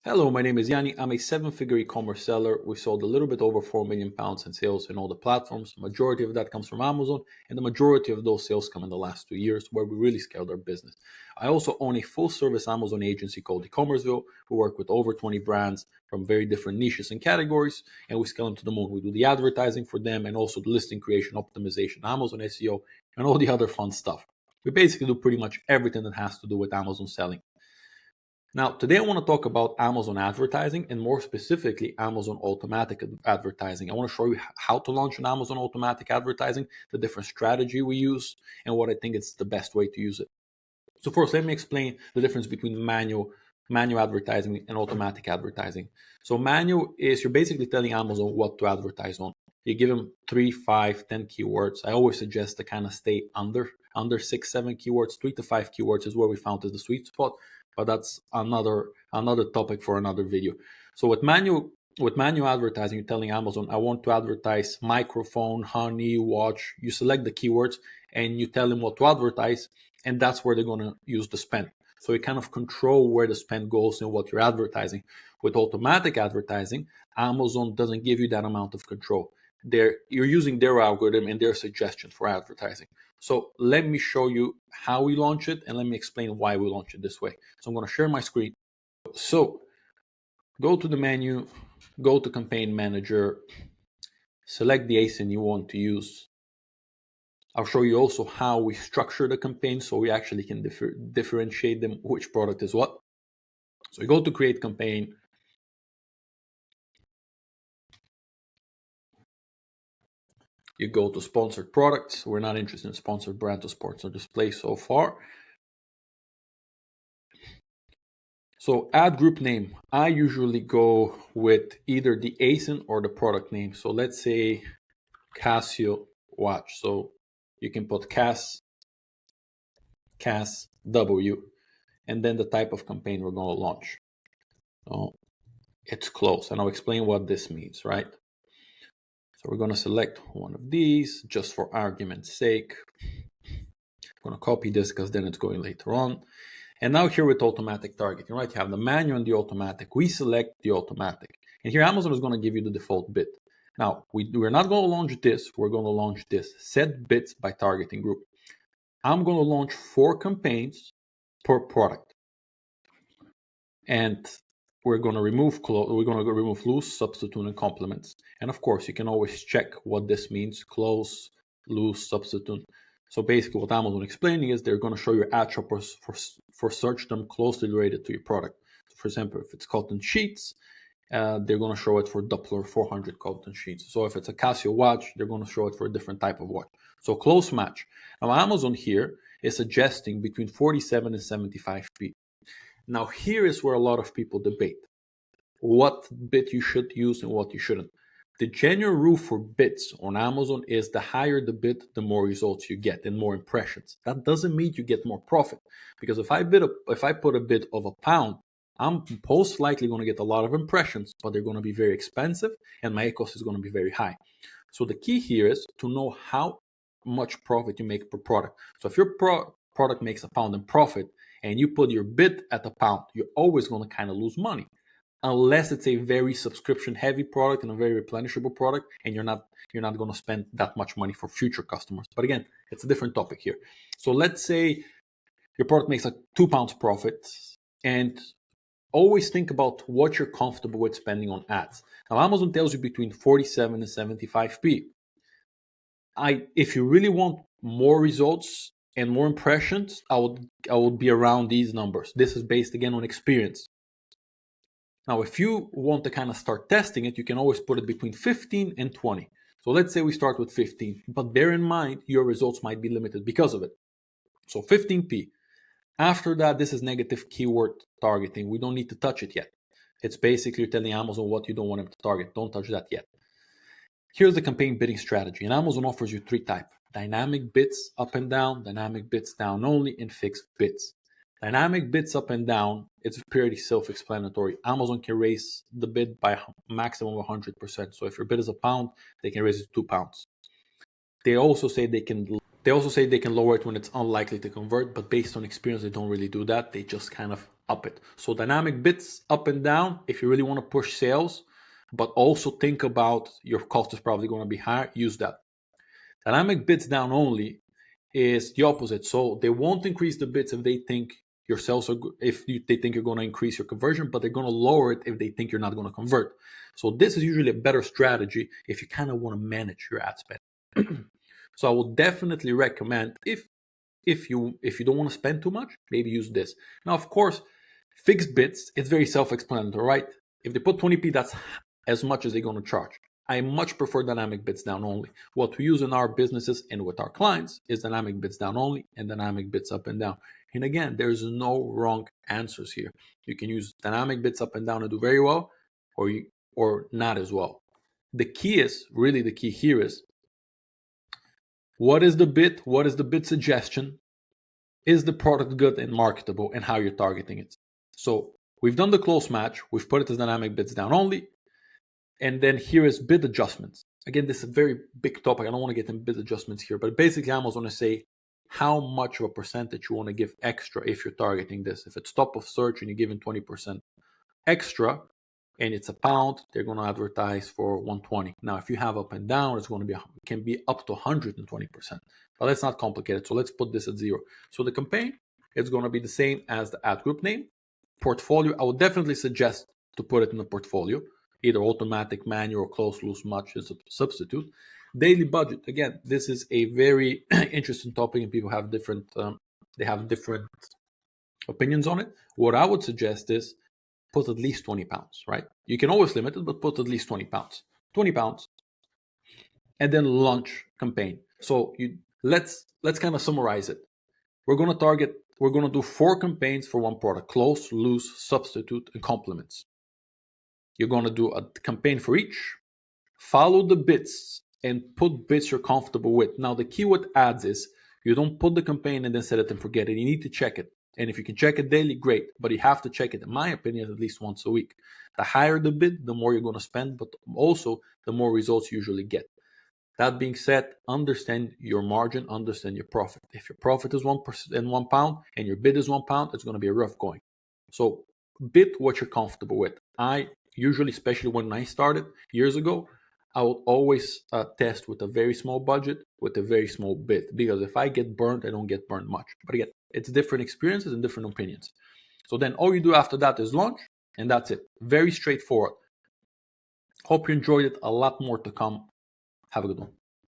Hello, my name is Yanni. I'm a seven-figure e-commerce seller. We sold a little bit over £4 million in sales in all the platforms. Majority of that comes from Amazon, and the majority of those sales come in the last 2 years, where we really scaled our business. I also own a full-service Amazon agency called e-commerceville. We work with over 20 brands from very different niches and categories, and we scale them to the moon. We do the advertising for them and also the listing creation, optimization, Amazon SEO, and all the other fun stuff. We basically do pretty much everything that has to do with Amazon selling. Now, today I want to talk about Amazon advertising and more specifically Amazon automatic advertising. I want to show you how to launch an Amazon automatic advertising, the different strategy we use, and what I think is the best way to use it. So first, let me explain the difference between manual advertising and automatic advertising. So manual is you're basically telling Amazon what to advertise on. You give them 3, 5, 10 keywords. I always suggest to kind of stay under 6, 7 keywords. 3 to 5 keywords is where we found is the sweet spot, but that's another topic for another video. So with manual advertising, you're telling Amazon, I want to advertise microphone, honey, watch. You select the keywords and you tell them what to advertise, and that's where they're going to use the spend. So you kind of control where the spend goes and what you're advertising. With automatic advertising, Amazon doesn't give you that amount of control. You're using their algorithm and their suggestions for advertising. So let me show you how we launch it, and let me explain why we launch it this way. So I'm going to share my screen. So go to the menu, go to Campaign Manager, select the ASIN you want to use. I'll show you also how we structure the campaign so we actually can differentiate them, which product is what. So you go to Create Campaign. You go to Sponsored Products. We're not interested in Sponsored Brand or Sponsored Display so far. So add group name. I usually go with either the ASIN or the product name. So let's say Casio watch. So you can put Cas W, and then the type of campaign we're going to launch. So it's close, and I'll explain what this means, right? So we're going to select one of these just for argument's sake. I'm going to copy this because then it's going later on. And now here with automatic targeting, right? You have the manual and the automatic. We select the automatic. And here Amazon is going to give you the default bid. Now, we're not going to launch this. We're going to launch this. Set bids by targeting group. I'm going to launch 4 campaigns per product. And we're going to remove loose, substitute, and complements. And of course, you can always check what this means: close, loose, substitute. So basically what Amazon explaining is they're going to show your ad shoppers for search term closely related to your product. So for example, if it's cotton sheets, they're going to show it for Doppler 400 cotton sheets. So if it's a Casio watch, they're going to show it for a different type of watch. So close match. Now Amazon here is suggesting between 47 and 75p. Now here is where a lot of people debate what bid you should use and what you shouldn't. The general rule for bids on Amazon is the higher the bid, the more results you get and more impressions. That doesn't mean you get more profit, because if I put a bid of £1, I'm most likely going to get a lot of impressions, but they're going to be very expensive and my cost is going to be very high. So the key here is to know how much profit you make per product. So if your product makes £1 in profit and you put your bid at £1, you're always going to kind of lose money, unless it's a very subscription heavy product and a very replenishable product, and you're not going to spend that much money for future customers. But again, it's a different topic here. So let's say your product makes a £2 profit, and always think about what you're comfortable with spending on ads. Now Amazon tells you between 47 and 75p. If you really want more results and more impressions, I would be around these numbers. This is based again on experience. Now, if you want to kind of start testing it, you can always put it between 15 and 20. So let's say we start with 15, but bear in mind your results might be limited because of it. So 15p. After that, this is negative keyword targeting. We don't need to touch it yet. It's basically telling Amazon what you don't want them to target. Don't touch that yet. Here's the campaign bidding strategy. And Amazon offers you 3 types: dynamic bids up and down, dynamic bids down only, and fixed bids. Dynamic bids up and down, it's pretty self-explanatory. Amazon can raise the bid by a maximum of 100%. So if your bid is £1, they can raise it to £2. They also say they can lower it when it's unlikely to convert, but based on experience, they don't really do that. They just kind of up it. So dynamic bits up and down if you really want to push sales, but also think about your cost is probably going to be higher, use that. Dynamic bits down only is the opposite. So they won't increase the bits if they think your sales are good, they think you're going to increase your conversion, but they're going to lower it if they think you're not going to convert. So this is usually a better strategy if you kind of want to manage your ad spend. So I will definitely recommend if you don't want to spend too much, maybe use this. Now, of course, fixed bits, it's very self-explanatory, right? If they put 20p, that's as much as they're going to charge. I much prefer dynamic bits down only. What we use in our businesses and with our clients is dynamic bits down only and dynamic bits up and down. And again, there's no wrong answers here. You can use dynamic bits up and down and do very well, or not as well. The key here is what is the bit? What is the bit suggestion? Is the product good and marketable, and how you're targeting it? So we've done the close match. We've put it as dynamic bits down only. And then here is bid adjustments. Again, this is a very big topic. I don't want to get in bid adjustments here, but basically I'm going to say how much of a percentage you want to give extra if you're targeting this. If it's top of search and you're giving 20% extra and it's £1, they're going to advertise for 120. Now, if you have up and down, can be up to 120%. But let's not complicate it. So let's put this at 0. So the campaign is going to be the same as the ad group name. Portfolio, I would definitely suggest to put it in the portfolio. Either automatic, manual, close, loose, much is a substitute. Daily budget. Again, this is a very interesting topic, and people have different opinions on it. What I would suggest is put at least £20, right? You can always limit it, but put at least £20. £20, and then launch campaign. So let's kind of summarize it. We're going to do 4 campaigns for one product: close, loose, substitute, and complements. You're going to do a campaign for each, follow the bits, and put bits you're comfortable with. Now, the key with ads is you don't put the campaign and then set it and forget it. You need to check it. And if you can check it daily, great. But you have to check it, in my opinion, at least once a week. The higher the bid, the more you're going to spend, but also the more results you usually get. That being said, understand your margin, understand your profit. If your profit is £1 and your bid is £1, it's going to be a rough going. So bid what you're comfortable with. I usually, especially when I started years ago, I would always test with a very small budget, with a very small bid, because if I get burned, I don't get burned much. But again, it's different experiences and different opinions. So then all you do after that is launch, and that's it. Very straightforward. Hope you enjoyed it. A lot more to come. Have a good one.